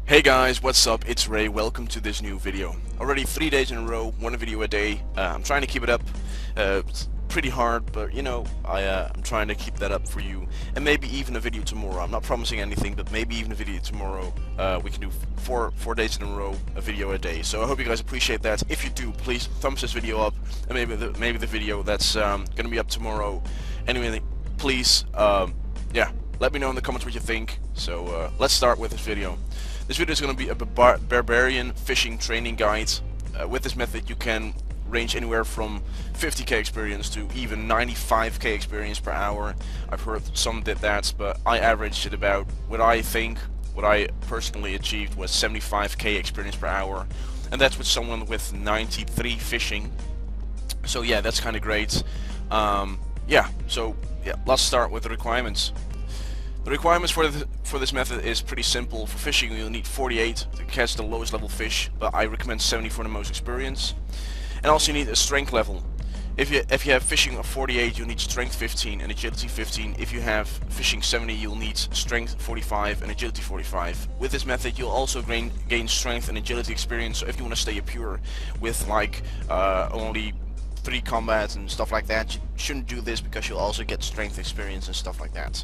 Hey guys, what's up? It's Ray. Welcome to this new video. Already 3 days in a row, one video a day. I'm trying to keep it up. It's pretty hard, but you know, I'm trying to keep that up for you. And maybe even a video tomorrow. I'm not promising anything, but maybe even a video tomorrow. We can do four days in a row, a video a day. So I hope you guys appreciate that. If you do, please thumbs this video up, and maybe the video that's gonna be up tomorrow. Anyway, please, yeah, let me know in the comments what you think. So let's start with this video. This video is going to be a Barbarian fishing training guide. With this method you can range anywhere from 50k experience to even 95k experience per hour. I've heard some did that, but I averaged at about what I personally achieved was 75k experience per hour, and that's with someone with 93 fishing. So yeah, that's kind of great. So let's start with the requirements. The requirements for this method is pretty simple. For fishing you'll need 48 to catch the lowest level fish, but I recommend 70 for the most experience. And also you need a strength level. If you have fishing of 48 you'll need strength 15 and agility 15. If you have fishing 70 you'll need strength 45 and agility 45. With this method you'll also gain strength and agility experience, so if you want to stay pure with like only 3 combats and stuff like that, you shouldn't do this because you'll also get strength experience and stuff like that.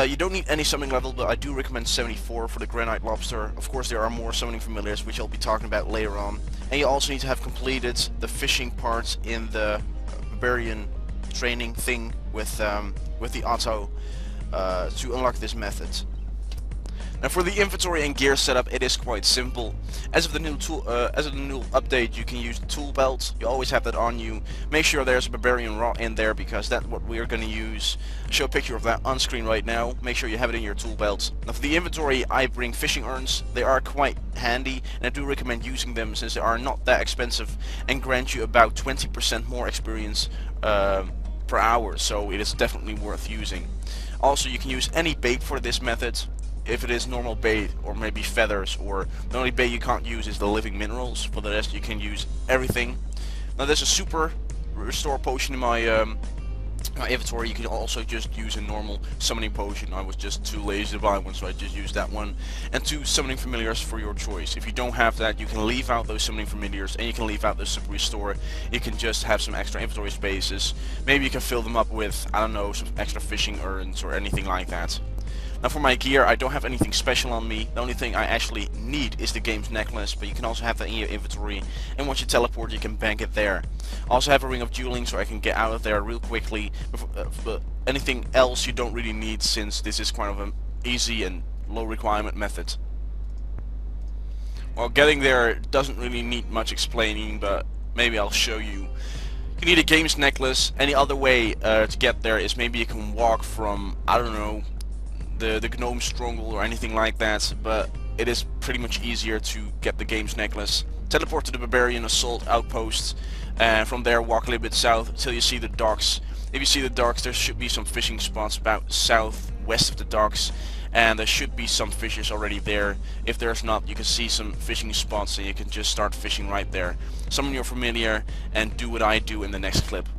You don't need any summoning level, but I do recommend 74 for the granite lobster. Of course there are more summoning familiars which I'll be talking about later on. And you also need to have completed the fishing parts in the Barbarian training thing with the auto to unlock this method. Now for the inventory and gear setup, it is quite simple. As of the new update, you can use the tool belt. You always have that on you. Make sure there's a Barbarian rod in there because that's what we're going to use. I'll show a picture of that on screen right now. Make sure you have it in your tool belt. Now for the inventory, I bring fishing urns. They are quite handy, and I do recommend using them since they are not that expensive and grant you about 20% more experience per hour. So it is definitely worth using. Also, you can use any bait for this method. If it is normal bait or maybe feathers, or the only bait you can't use is the living minerals. For the rest you can use everything. Now there's a super restore potion in my inventory. You can also just use a normal summoning potion. I was just too lazy to buy one, so I just used that one. And 2 summoning familiars for your choice. If you don't have that, you can leave out those summoning familiars and you can leave out the super restore. You can just have some extra inventory spaces. Maybe you can fill them up with, I don't know, some extra fishing urns or anything like that. Now for my gear, I don't have anything special on me. The only thing I actually need is the game's necklace, but you can also have that in your inventory, and once you teleport you can bank it there. I also have a ring of dueling so I can get out of there real quickly, but anything else you don't really need since this is kind of an easy and low requirement method. Well, getting there doesn't really need much explaining, but maybe I'll show you. You need a game's necklace. Any other way to get there is maybe you can walk from, I don't know, the gnome stronghold or anything like that, but it is pretty much easier to get the game's necklace. Teleport to the Barbarian assault outpost, and from there walk a little bit south until you see the docks. If you see the docks, there should be some fishing spots about southwest of the docks, and there should be some fishers already there. If there's not, you can see some fishing spots and you can just start fishing right there. Summon your familiar and do what I do in the next clip.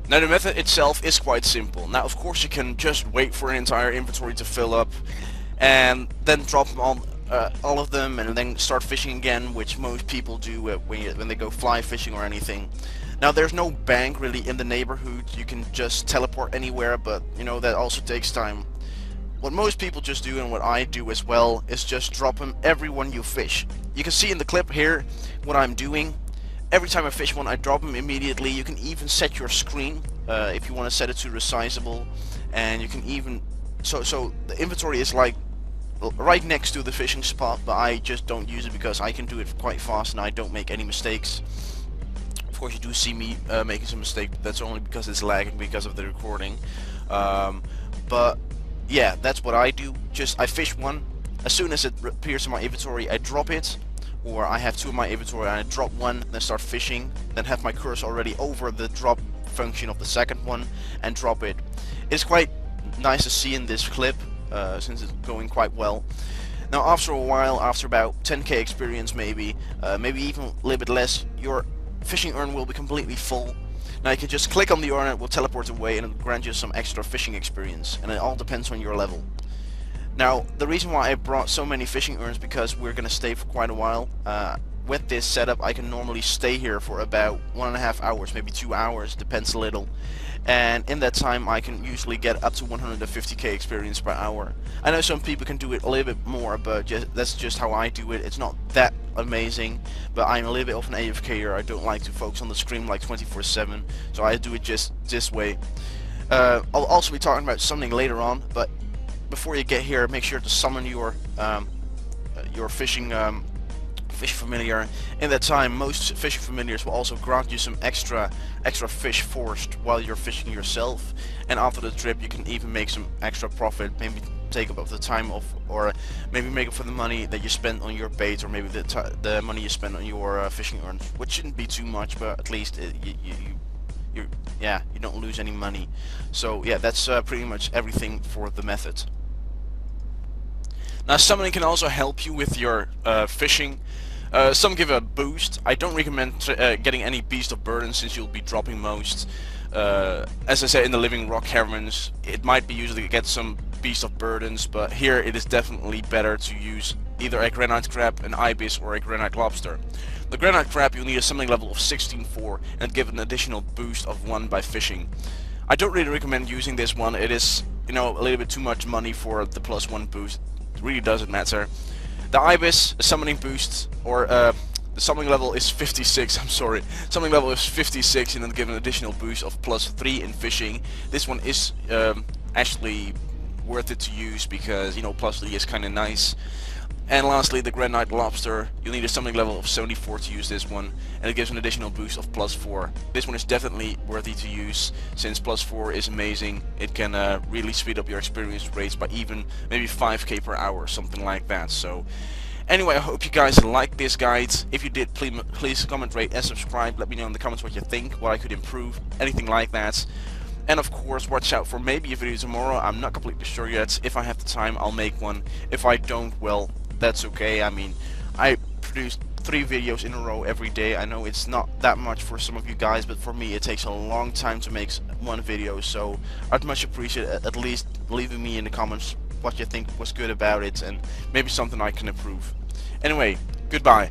Now the method itself is quite simple. Now of course you can just wait for an entire inventory to fill up and then drop them on all of them and then start fishing again, which most people do when they go fly fishing or anything. Now there's no bank really in the neighborhood. You can just teleport anywhere, but you know that also takes time. What most people just do, and what I do as well, is just drop them everyone you fish. You can see in the clip here what I'm doing. Every time I fish one, I drop them immediately. You can even set your screen if you want to set it to resizable, and you can even so the inventory is like right next to the fishing spot, but I just don't use it because I can do it quite fast and I don't make any mistakes. Of course you do see me making some mistakes, but that's only because it's lagging because of the recording. But yeah, that's what I do. I fish one. As soon as it appears in my inventory, I drop it. Or I have 2 in my inventory and I drop one, then start fishing, then have my cursor already over the drop function of the second one and drop it. It's quite nice to see in this clip since it's going quite well. Now after a while, after about 10k experience maybe even a little bit less, your fishing urn will be completely full. Now you can just click on the urn and it will teleport away and it will grant you some extra fishing experience, and it all depends on your level. Now, the reason why I brought so many fishing urns because we're gonna stay for quite a while. With this setup, I can normally stay here for about 1.5 hours, maybe 2 hours, depends a little. And in that time, I can usually get up to 150k experience per hour. I know some people can do it a little bit more, but that's just how I do it. It's not that amazing, but I'm a little bit of an AFKer. I don't like to focus on the screen like 24/7, so I do it just this way. I'll also be talking about something later on, but before you get here, make sure to summon your fishing familiar. In that time, most fishing familiars will also grant you some extra fish forced while you're fishing yourself, and after the trip you can even make some extra profit, maybe take up the time off, or maybe make up for the money that you spend on your bait, or maybe the money you spend on your fishing urns, which shouldn't be too much, but at least you don't lose any money. So yeah, that's pretty much everything for the method. Now, summoning can also help you with your fishing. Some give a boost. I don't recommend getting any Beast of Burden since you'll be dropping most. As I said, in the Living Rock Caverns, it might be useful to get some Beast of Burdens, but here it is definitely better to use either a Granite Crab, an Ibis, or a Granite Lobster. The Granite Crab, you'll need a summoning level of 16 for, and give an additional boost of 1 by fishing. I don't really recommend using this one. It is, a little bit too much money for the +1 boost. It really doesn't matter. The Ibis, a summoning boost, or the summoning level is 56, I'm sorry. Summoning level is 56 and then give an additional boost of +3 in fishing. This one is actually worth it to use because, +3 is kind of nice. And lastly, the Granite Lobster, you'll need a summoning level of 74 to use this one, and it gives an additional boost of +4. This one is definitely worthy to use, since +4 is amazing. It can really speed up your experience rates by even maybe 5k per hour, something like that. So anyway, I hope you guys like this guide. If you did, please comment, rate, and subscribe. Let me know in the comments what you think, what I could improve, anything like that. And of course, watch out for maybe a video tomorrow. I'm not completely sure yet. If I have the time, I'll make one. If I don't, well, that's okay. I mean, I produce 3 videos in a row every day. I know it's not that much for some of you guys, but for me it takes a long time to make one video, so I'd much appreciate at least leaving me in the comments what you think was good about it and maybe something I can improve. Anyway, goodbye.